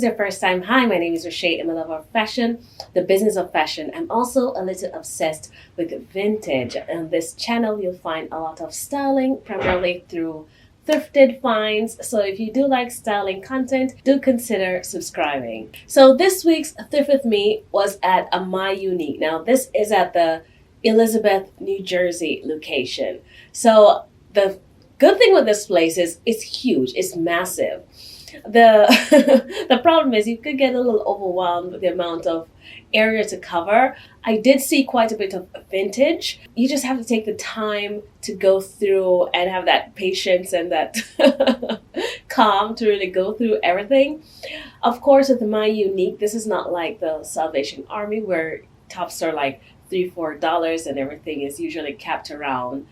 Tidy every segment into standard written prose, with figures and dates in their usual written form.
your first time, hi, my name is Rashay. I'm a lover of fashion, the business of fashion. I'm also a little obsessed with vintage. On this channel, you'll find a lot of styling, primarily through thrifted finds. So if you do like styling content, do consider subscribing. So this week's Thrift with Me was at a My Unique. Now this is at the Elizabeth, New Jersey location. So the good thing with this place is it's huge, it's massive. The problem is you could get a little overwhelmed with the amount of area to cover. I did see quite a bit of vintage. You just have to take the time to go through and have that patience and that calm to really go through everything. Of course, with My Unique, this is not like the Salvation Army where tops are like $3-4 and everything is usually capped around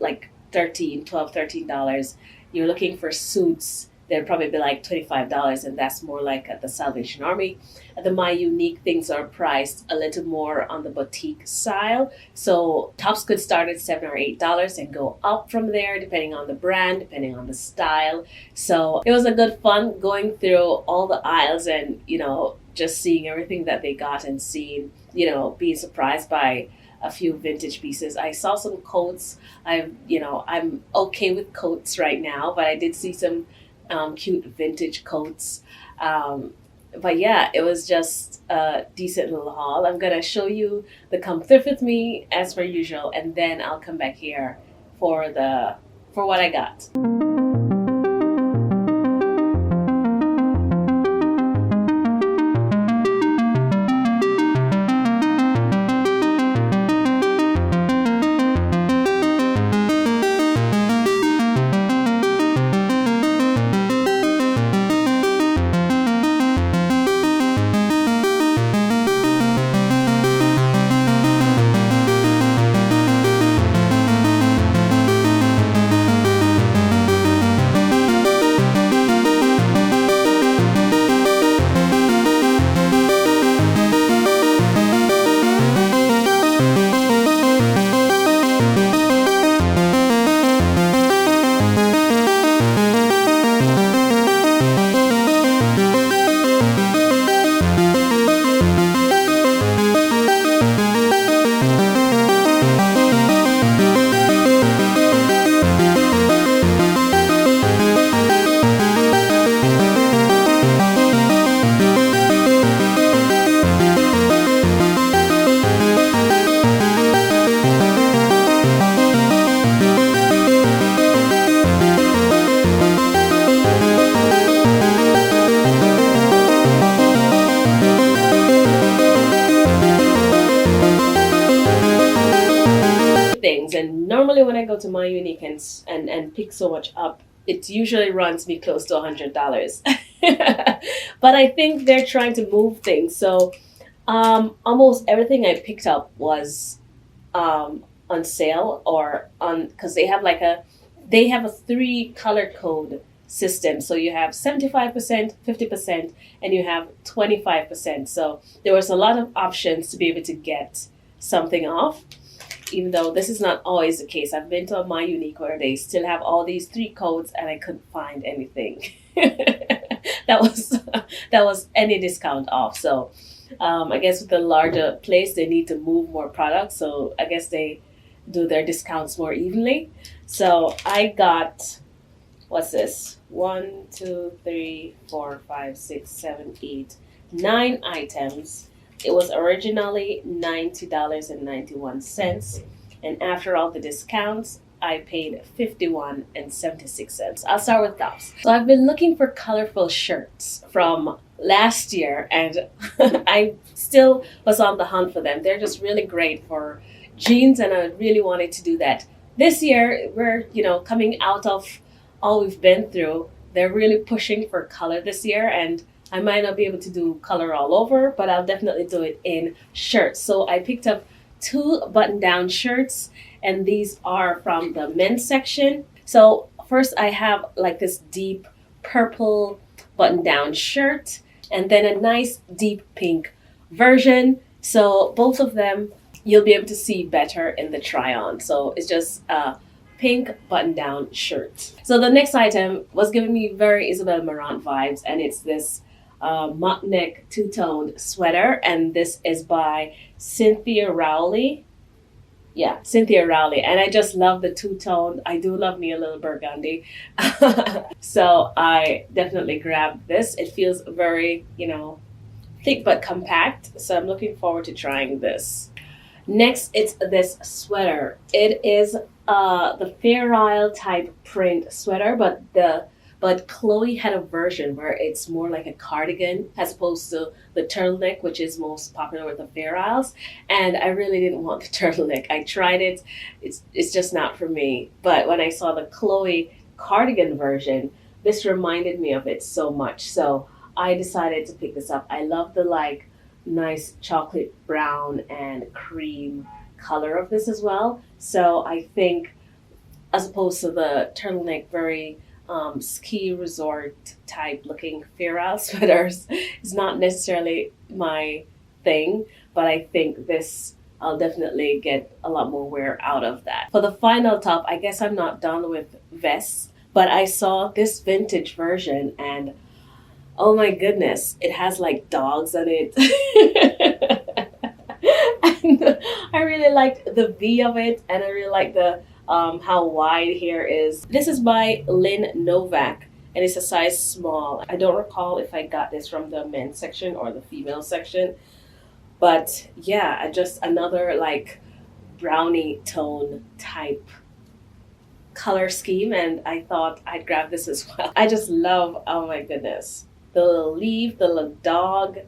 like $13. You're looking for suits, they'd probably be like $25, and that's more like at the Salvation Army. At the My Unique, things are priced a little more on the boutique style. So tops could start at $7 or $8 and go up from there depending on the brand, depending on the style. So it was a good fun going through all the aisles and, just seeing everything that they got and seeing, being surprised by a few vintage pieces. I saw some coats. I'm okay with coats right now, but I did see some cute vintage coats. But yeah, it was just a decent little haul. I'm gonna show you the Come Thrift With Me as per usual, and then I'll come back here for what I got. Things, and normally when I go to My Unique and pick so much up, it usually runs me close to $100. But I think they're trying to move things, so almost everything I picked up was on sale or on, because they have a 3 color code system. So you have 75%, 50%, and you have 25%. So there was a lot of options to be able to get something off, even though this is not always the case. I've been to a My Unique where they still have all these 3 codes and I couldn't find anything that was any discount off. So I guess with the larger place, they need to move more products. So I guess they do their discounts more evenly. So I got, what's this? 1, 2, 3, 4, 5, 6, 7, 8, 9 items. It was originally $90.91, and after all the discounts, I paid $51.76. I'll start with tops. So I've been looking for colorful shirts from last year, and I still was on the hunt for them. They're just really great for jeans, and I really wanted to do that. This year, we're coming out of all we've been through. They're really pushing for color this year, and I might not be able to do color all over, but I'll definitely do it in shirts. So I picked up 2 button-down shirts, and these are from the men's section. So first I have like this deep purple button-down shirt, and then a nice deep pink version. So both of them you'll be able to see better in the try-on. So it's just a pink button-down shirt. So the next item was giving me very Isabel Marant vibes, and it's this mock neck two-toned sweater, and this is by Cynthia Rowley. Yeah, Cynthia Rowley. And I just love the two-tone. I do love me a little burgundy. So I definitely grabbed this. It feels very, thick but compact. So I'm looking forward to trying this. Next, it's this sweater. It is the Fair Isle type print sweater, but Chloe had a version where it's more like a cardigan as opposed to the turtleneck, which is most popular with the Fair Isles. And I really didn't want the turtleneck. I tried it. It's just not for me. But when I saw the Chloe cardigan version, this reminded me of it so much. So I decided to pick this up. I love the nice chocolate brown and cream color of this as well. So I think as opposed to the turtleneck, very ski resort type looking Fair Isle sweaters is not necessarily my thing, but I think this I'll definitely get a lot more wear out of that. For the final top, I guess I'm not done with vests, but I saw this vintage version and oh my goodness, it has like dogs on it. And I really liked the V of it, and I really like the how wide here is. This is by Lynn Novak, and it's a size small. I don't recall if I got this from the men's section or the female section, but yeah, just another brownie tone type color scheme, and I thought I'd grab this as well. I just love, oh my goodness, the little leaf, the little dog,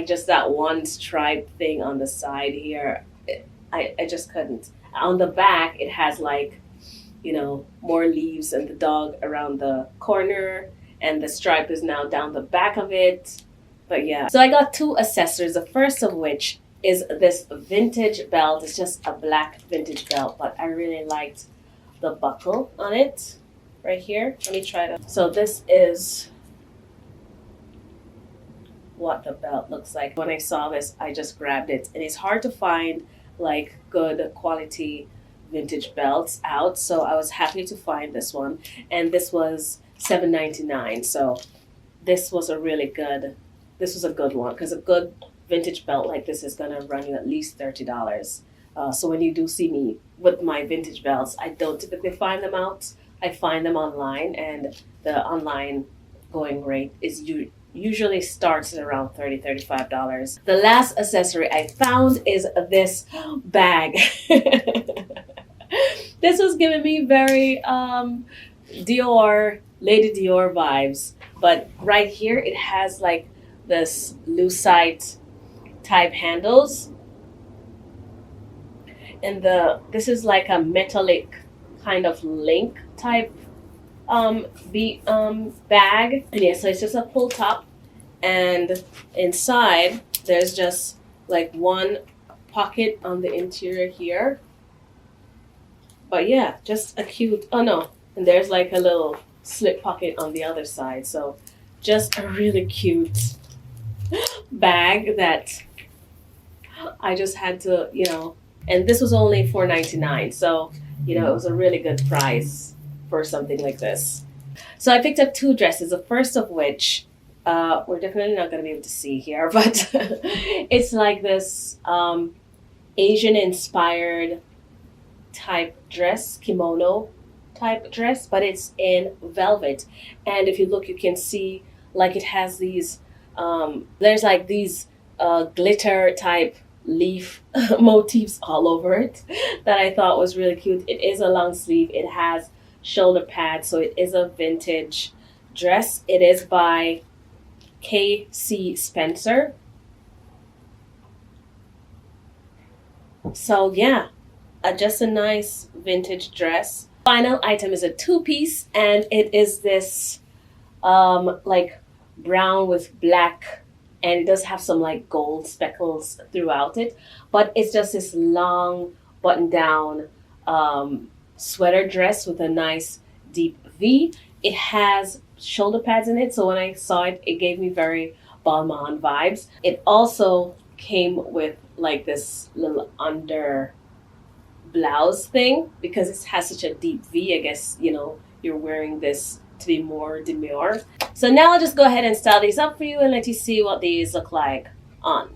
just that one stripe thing on the side here. I just couldn't. On the back, it has more leaves and the dog around the corner, and the stripe is now down the back of it. But yeah, so I got two accessories. The first of which is this vintage belt. It's just a black vintage belt, but I really liked the buckle on it right here. Let me try to. So this is what the belt looks like. When I saw this, I just grabbed it, and it's hard to find good quality vintage belts out, so I was happy to find this one, and this was $7.99. So this was a good one, because a good vintage belt like this is gonna run you at least $30. So when you do see me with my vintage belts, I don't typically find them out. I find them online, and the online going rate is usually starts at around $35. The last accessory I found is this bag. This was giving me very Dior, Lady Dior vibes, but right here it has this lucite type handles, and this is a metallic kind of link type bag. And yeah, so it's just a pull top, and inside there's just one pocket on the interior here. But yeah, just a cute, oh no, and there's a little slip pocket on the other side. So just a really cute bag that I just had to, and this was only $4.99. So, it was a really good price for something like this. So I picked up two dresses, the first of which we're definitely not going to be able to see here, but it's this Asian inspired type dress, kimono type dress, but it's in velvet. And if you look, you can see it has these there's these glitter type leaf motifs all over it that I thought was really cute. It is a long sleeve. It has shoulder pads, so it is a vintage dress. It is by K.C. Spencer. So yeah, just a nice vintage dress. Final item is a two-piece, and it is this brown with black, and it does have some gold speckles throughout it, but it's just this long button down sweater dress with a nice deep V. It has shoulder pads in it, so when I saw it, it gave me very Balmain vibes. It also came with this little under blouse thing, because it has such a deep V. I guess you're wearing this to be more demure. So now I'll just go ahead and style these up for you and let you see what these look like on.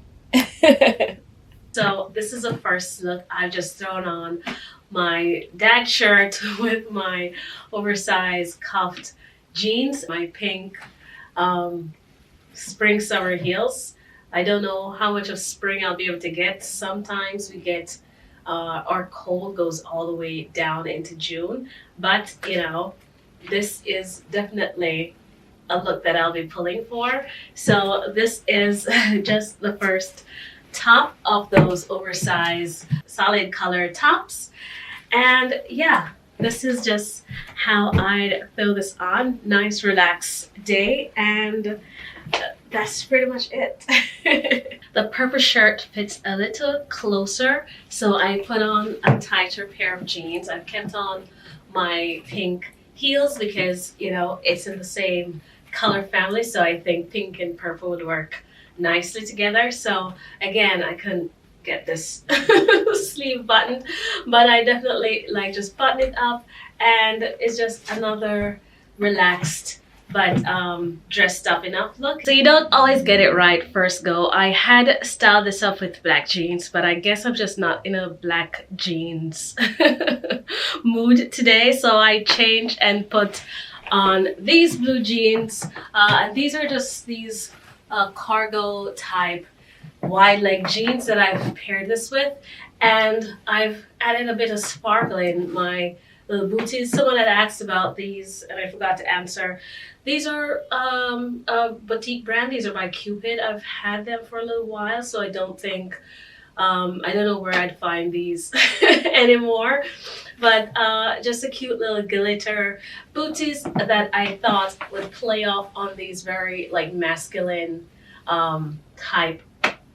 So this is the first look. I've just thrown on my dad shirt with my oversized cuffed jeans, my pink spring summer heels. I don't know how much of spring I'll be able to get. Sometimes we get our cold goes all the way down into June, but you know, this is definitely a look that I'll be pulling for. So this is just the first top of those oversized solid color tops. And yeah, this is just how I'd throw this on. Nice relaxed day, and that's pretty much it. The purple shirt fits a little closer, so I put on a tighter pair of jeans. I've kept on my pink heels because, you know, it's in the same color family, so I think pink and purple would work nicely together. So again, I couldn't get this sleeve buttoned, but I definitely like just button it up, and it's just another relaxed but dressed up enough look. So you don't always get it right first go. I had styled this up with black jeans, but I guess I'm just not in a black jeans mood today, so I changed and put on these blue jeans, and these are just these cargo type wide leg jeans that I've paired this with, and I've added a bit of sparkle in my little booties. Someone had asked about these and I forgot to answer. These are a boutique brand. These are by Cupid. I've had them for a little while, so I don't think I don't know where I'd find these anymore, but just a cute little glitter booties that I thought would play off on these very like masculine type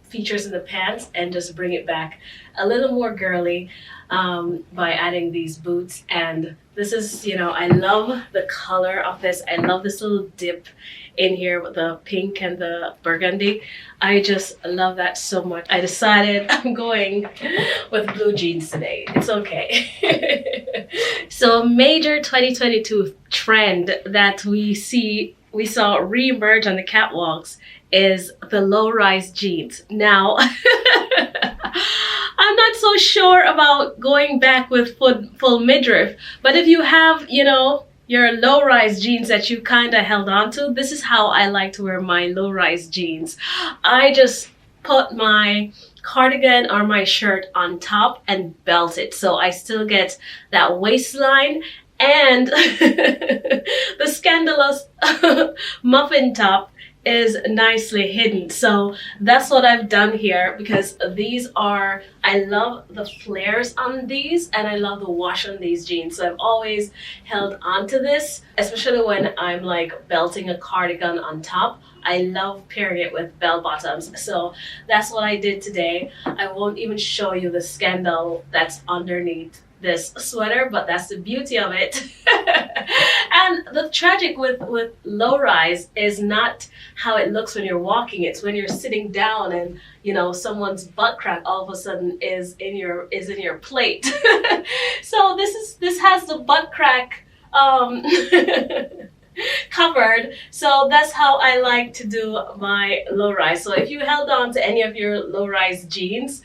features in the pants and just bring it back a little more girly by adding these boots. And this is, you know, I love the color of this. I love this little dip in here with the pink and the burgundy. I just love that so much. I decided I'm going with blue jeans today. It's okay. So a major 2022 trend that we saw re-emerge on the catwalks is the low-rise jeans. Now, I'm not so sure about going back with full midriff, but if you have, you know, your low-rise jeans that you kind of held on to, this is how I like to wear my low-rise jeans. I just put my cardigan or my shirt on top and belt it, so I still get that waistline and the scandalous muffin top is nicely hidden. So that's what I've done here, because these are, I love the flares on these and I love the wash on these jeans. So I've always held on to this, especially when I'm like belting a cardigan on top. I love pairing it with bell bottoms. So that's what I did today. I won't even show you the scandal that's underneath this sweater, but that's the beauty of it. And the tragic with low rise is not how it looks when you're walking. It's when you're sitting down and, you know, someone's butt crack all of a sudden is in your plate. So this has the butt crack covered. So that's how I like to do my low rise. So if you held on to any of your low rise jeans,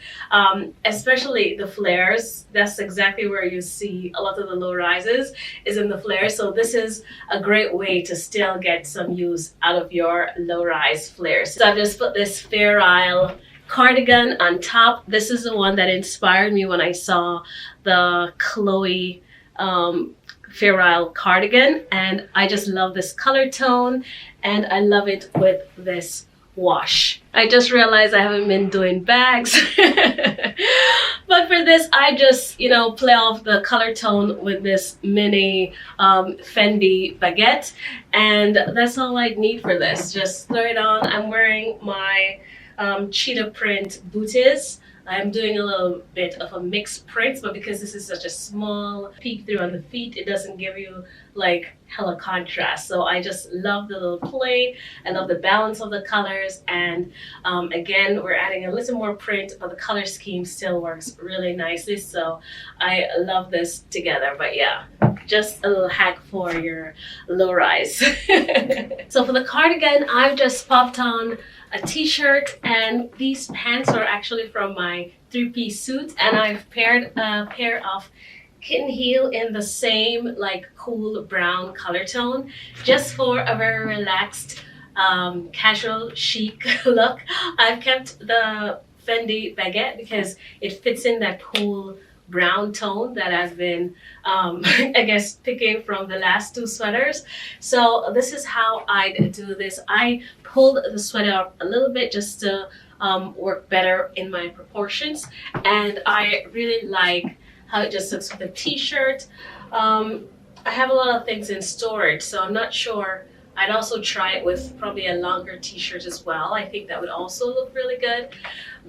especially the flares, that's exactly where you see a lot of the low rises is in the flares. So this is a great way to still get some use out of your low rise flares. So I've just put this Fair Isle cardigan on top. This is the one that inspired me when I saw the Chloe Fair Isle cardigan, and I just love this color tone and I love it with this wash. I just realized I haven't been doing bags but for this I just, you know, play off the color tone with this mini Fendi baguette, and that's all I need for this. Just throw it on. I'm wearing my cheetah print booties. I'm doing a little bit of a mixed print, but because this is such a small peek through on the feet, it doesn't give you like hella contrast. So I just love the little play. I love the balance of the colors, and again, we're adding a little more print, but the color scheme still works really nicely. So I love this together. But yeah, just a little hack for your low rise. So for the cardigan, I've just popped on a t-shirt, and these pants are actually from my three-piece suit, and I've paired a pair of kitten heel in the same like cool brown color tone, just for a very relaxed casual chic look. I've kept the Fendi baguette because it fits in that cool brown tone that I've been I guess picking from the last two sweaters. So this is how I do this. I pulled the sweater up a little bit just to work better in my proportions, and I really like how it just looks with a t-shirt. I have a lot of things in storage, so I'm not sure. I'd also try it with probably a longer t-shirt as well. I think that would also look really good,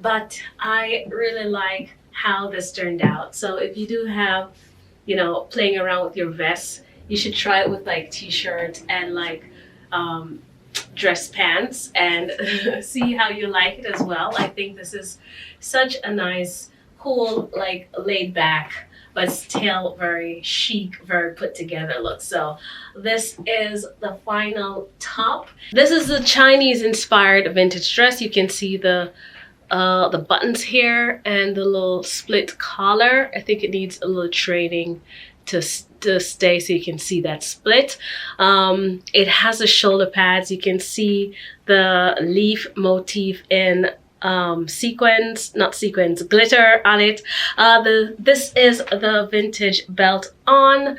but I really like how this turned out. So if you do have, you know, playing around with your vests, you should try it with like t-shirt and like dress pants and see how you like it as well. I think this is such a nice, cool, like laid back, but still very chic, very put together look. So this is the final top. This is the Chinese inspired vintage dress. You can see the buttons here and the little split collar. I think it needs a little training to stay so you can see that split. It has the shoulder pads. You can see the leaf motif in sequins, not sequins, glitter on it. This is the vintage belt on,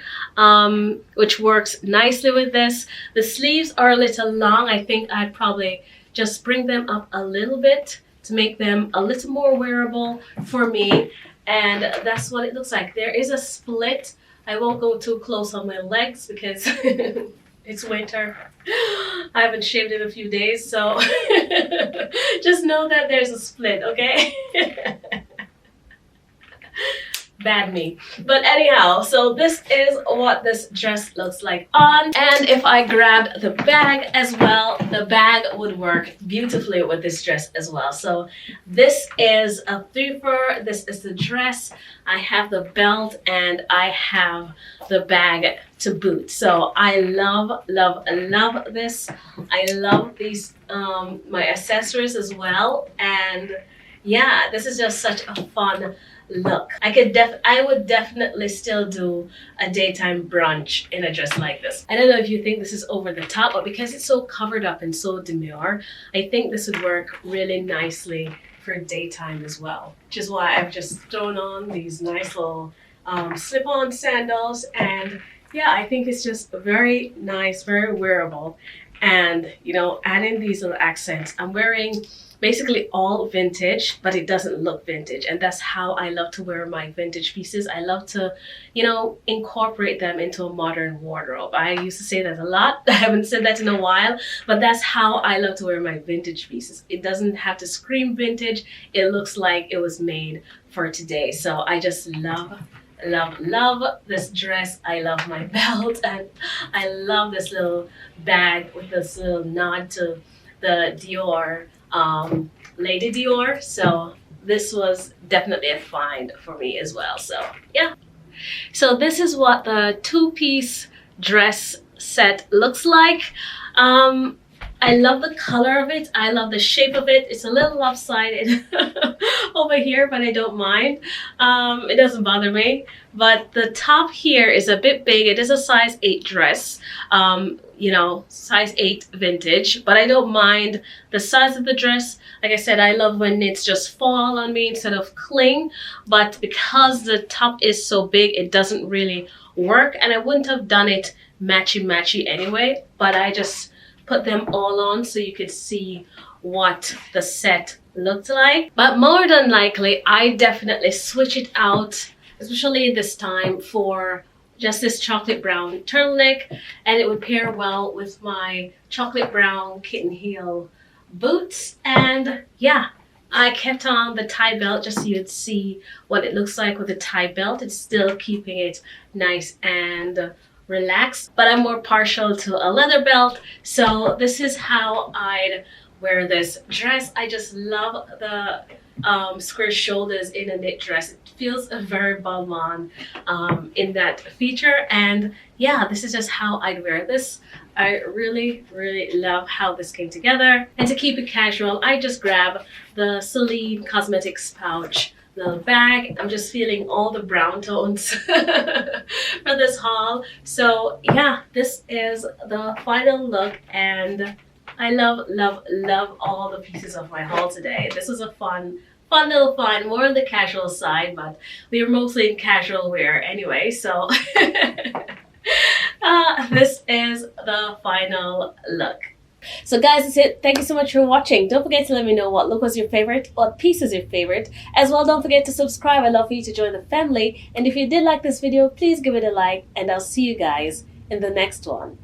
which works nicely with this. The sleeves are a little long. I think I'd probably just bring them up a little bit to make them a little more wearable for me, and that's what it looks like. There is a split. I won't go too close on my legs because it's winter. I haven't shaved in a few days, so just know that there's a split, okay? Bad me. But anyhow, so this is what this dress looks like on. And if I grabbed the bag as well, the bag would work beautifully with this dress as well. So this is a threefer. This is the dress. I have the belt and I have the bag to boot. So I love, love, love this. I love these my accessories as well. And yeah, this is just such a fun look. I would definitely still do a daytime brunch in a dress like this. I don't know if you think this is over the top, but because it's so covered up and so demure, I think this would work really nicely for daytime as well. Which is why I've just thrown on these nice little slip-on sandals, and yeah, I think it's just very nice, very wearable. And you know, adding these little accents, I'm wearing basically all vintage, but it doesn't look vintage, and that's how I love to wear my vintage pieces. I love to, you know, incorporate them into a modern wardrobe. I used to say that a lot. I haven't said that in a while, but that's how I love to wear my vintage pieces. It doesn't have to scream vintage. It looks like it was made for today. So I just love, love, love this dress. I love my belt, and I love this little bag with this little nod to the Dior, Lady Dior. So this was definitely a find for me as well. So yeah, so this is what the two-piece dress set looks like. I love the color of it. I love the shape of it. It's a little lopsided over here, but I don't mind. It doesn't bother me. But the top here is a bit big. It is a size 8 dress, you know, size 8 vintage, but I don't mind the size of the dress. Like I said, I love when knits just fall on me instead of cling, but because the top is so big, it doesn't really work, and I wouldn't have done it matchy-matchy anyway, but I just put them all on so you could see what the set looked like. But more than likely, I definitely switch it out, especially this time, for just this chocolate brown turtleneck, and it would pair well with my chocolate brown kitten heel boots. And yeah, I kept on the tie belt just so you'd see what it looks like with the tie belt. It's still keeping it nice and relaxed, but I'm more partial to a leather belt. So this is how I'd wear this dress. I just love the square shoulders in a knit dress. It feels very balmain in that feature, and yeah, this is just how I'd wear this. I really love how this came together. And to keep it casual, I just grab the Celine Cosmetics pouch little bag. I'm just feeling all the brown tones for this haul. So yeah, this is the final look, and I love all the pieces of my haul today. This was a fun little find, more on the casual side, but we were mostly in casual wear anyway, so this is the final look. So guys, that's it. Thank you so much for watching. Don't forget to let me know what look was your favorite, what piece is your favorite. As well, don't forget to subscribe. I'd love for you to join the family. And if you did like this video, please give it a like, and I'll see you guys in the next one.